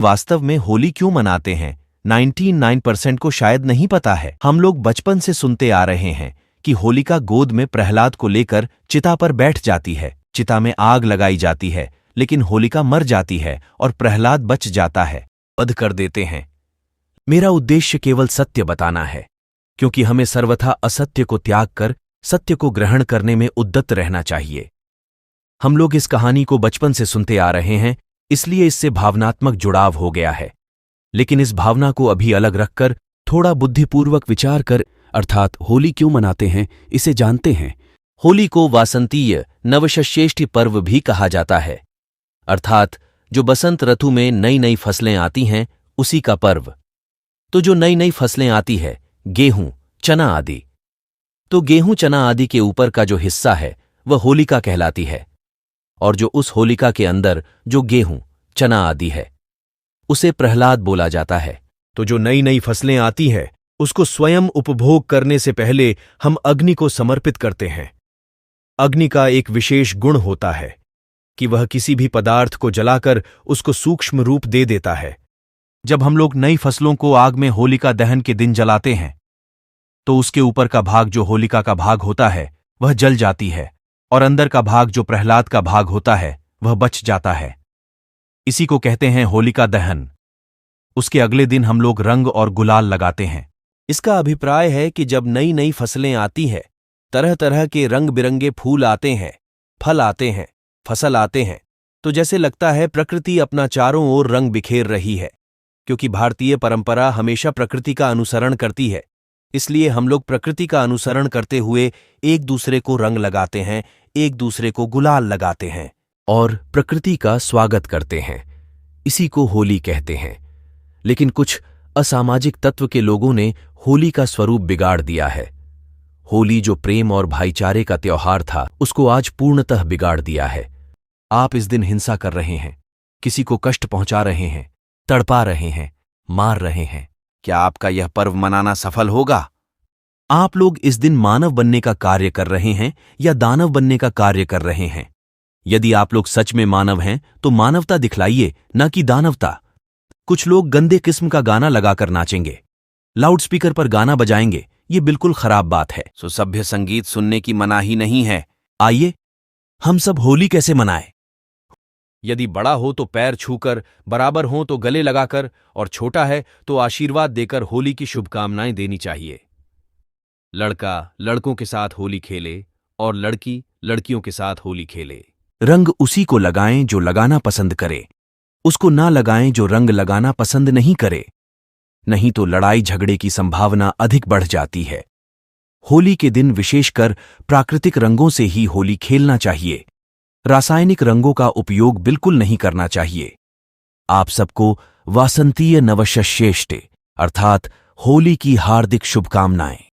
वास्तव में होली क्यों मनाते हैं 99% को शायद नहीं पता है। हम लोग बचपन से सुनते आ रहे हैं कि होलिका गोद में प्रहलाद को लेकर चिता पर बैठ जाती है। चिता में आग लगाई जाती है, लेकिन होलिका मर जाती है और प्रहलाद बच जाता है। वध कर देते हैं। मेरा उद्देश्य केवल सत्य बताना है, क्योंकि हमें सर्वथा असत्य को त्याग कर सत्य को ग्रहण करने में उद्यत रहना चाहिए। हम लोग इस कहानी को बचपन से सुनते आ रहे हैं, इसलिए इससे भावनात्मक जुड़ाव हो गया है। लेकिन इस भावना को अभी अलग रखकर थोड़ा बुद्धिपूर्वक विचार कर, अर्थात होली क्यों मनाते हैं, इसे जानते हैं। होली को वासंतीय नवशस्येष्टि पर्व भी कहा जाता है, अर्थात जो बसंत ऋतु में नई नई फसलें आती हैं उसी का पर्व। तो जो नई नई फसलें आती है, गेहूं, चना आदि, तो गेहूं चना आदि के ऊपर का जो हिस्सा है वह होलिका कहलाती है, और जो उस होलिका के अंदर जो गेहूं चना आदि है उसे प्रहलाद बोला जाता है। तो जो नई नई फसलें आती हैं उसको स्वयं उपभोग करने से पहले हम अग्नि को समर्पित करते हैं। अग्नि का एक विशेष गुण होता है कि वह किसी भी पदार्थ को जलाकर उसको सूक्ष्म रूप दे देता है। जब हम लोग नई फसलों को आग में होलिका दहन के दिन जलाते हैं तो उसके ऊपर का भाग जो होलिका का भाग होता है वह जल जाती है, और अंदर का भाग जो प्रहलाद का भाग होता है वह बच जाता है। इसी को कहते हैं होलिका दहन। उसके अगले दिन हम लोग रंग और गुलाल लगाते हैं। इसका अभिप्राय है कि जब नई नई फसलें आती हैं, तरह तरह के रंग बिरंगे फूल आते हैं, फल आते हैं, फसल आते हैं, तो जैसे लगता है प्रकृति अपना चारों ओर रंग बिखेर रही है। क्योंकि भारतीय परंपरा हमेशा प्रकृति का अनुसरण करती है, इसलिए हम लोग प्रकृति का अनुसरण करते हुए एक दूसरे को रंग लगाते हैं, एक दूसरे को गुलाल लगाते हैं और प्रकृति का स्वागत करते हैं। इसी को होली कहते हैं। लेकिन कुछ असामाजिक तत्व के लोगों ने होली का स्वरूप बिगाड़ दिया है। होली जो प्रेम और भाईचारे का त्योहार था, उसको आज पूर्णतः बिगाड़ दिया है। आप इस दिन हिंसा कर रहे हैं, किसी को कष्ट पहुंचा रहे हैं, तड़पा रहे हैं, मार रहे हैं। क्या आपका यह पर्व मनाना सफल होगा? आप लोग इस दिन मानव बनने का कार्य कर रहे हैं या दानव बनने का कार्य कर रहे हैं? यदि आप लोग सच में मानव हैं तो मानवता दिखलाइए, न कि दानवता। कुछ लोग गंदे किस्म का गाना लगाकर नाचेंगे, लाउडस्पीकर पर गाना बजाएंगे, ये बिल्कुल खराब बात है। सभ्य संगीत सुनने की मनाही नहीं है। आइए हम सब होली कैसे मनाएं? यदि बड़ा हो तो पैर छूकर, बराबर हो तो गले लगाकर, और छोटा है तो आशीर्वाद देकर होली की शुभकामनाएं देनी चाहिए। लड़का लड़कों के साथ होली खेले और लड़की लड़कियों के साथ होली खेले। रंग उसी को लगाएं जो लगाना पसंद करे, उसको ना लगाएं जो रंग लगाना पसंद नहीं करे, नहीं तो लड़ाई झगड़े की संभावना अधिक बढ़ जाती है। होली के दिन विशेषकर प्राकृतिक रंगों से ही होली खेलना चाहिए। रासायनिक रंगों का उपयोग बिल्कुल नहीं करना चाहिए। आप सबको वासंतीय नवशस्येष्टि अर्थात होली की हार्दिक शुभकामनाएं।